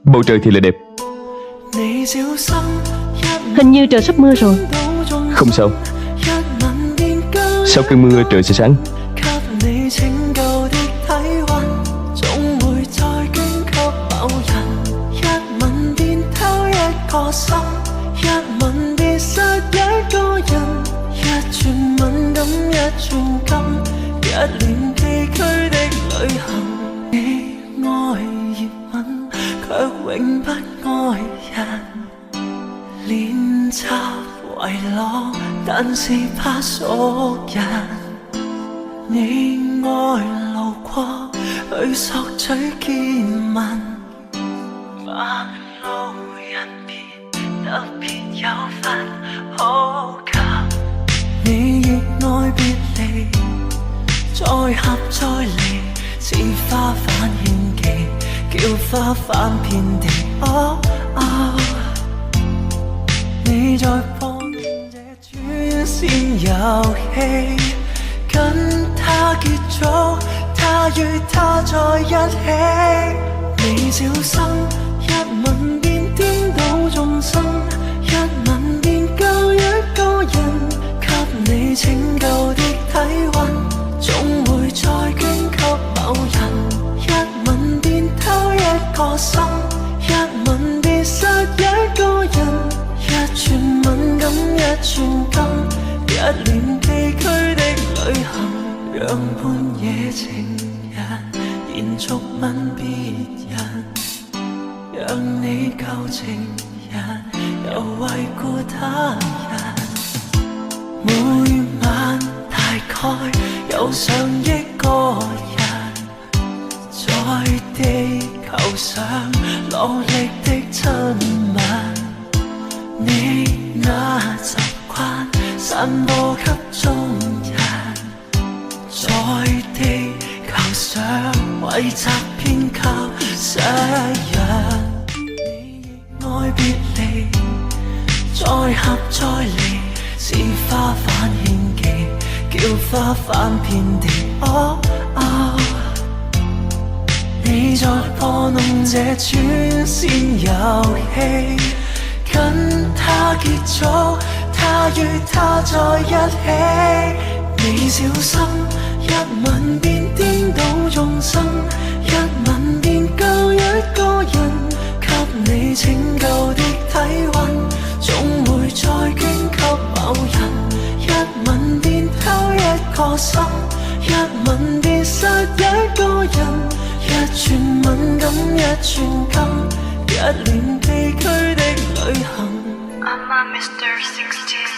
Bầu trời thì là đẹp. Hình như trời sắp mưa rồi. Không sao, sau cơn mưa trời sẽ sáng.永不愛人，練習遺落，但是怕熟人。你愛路過，去索取見聞，陌路人別特別有份可及。你亦愛別離，再合再離，似花反獻技。叫花翻遍地，你在播這轉線遊戲，跟他結束，他與他在一起。你小心，一吻便顛倒眾生，一吻便救一個人，給你拯救的體溫，總會再捐給某人。個心一吻別失一個人，一寸敏感一寸金，一年崎嶇的旅行，讓半夜情人延續吻別人，讓你舊情人又為顧他人。每晚大概有上億個人在地球上落力的親吻，你那習慣散播給眾人，在地球上為責編給世人。你亦愛別離，再合再離，似花反獻技，叫花翻遍地。你在破弄這轉線遊戲，跟他結束，他與他在一起。你小心，一吻便顛倒眾生，一吻便救一個人，給你拯救的體溫，總會再捐給某人。一吻便偷一個心，一吻便失一個人。一寸敏感一寸金，一年崎嶇的旅行。I'm a Mr. 16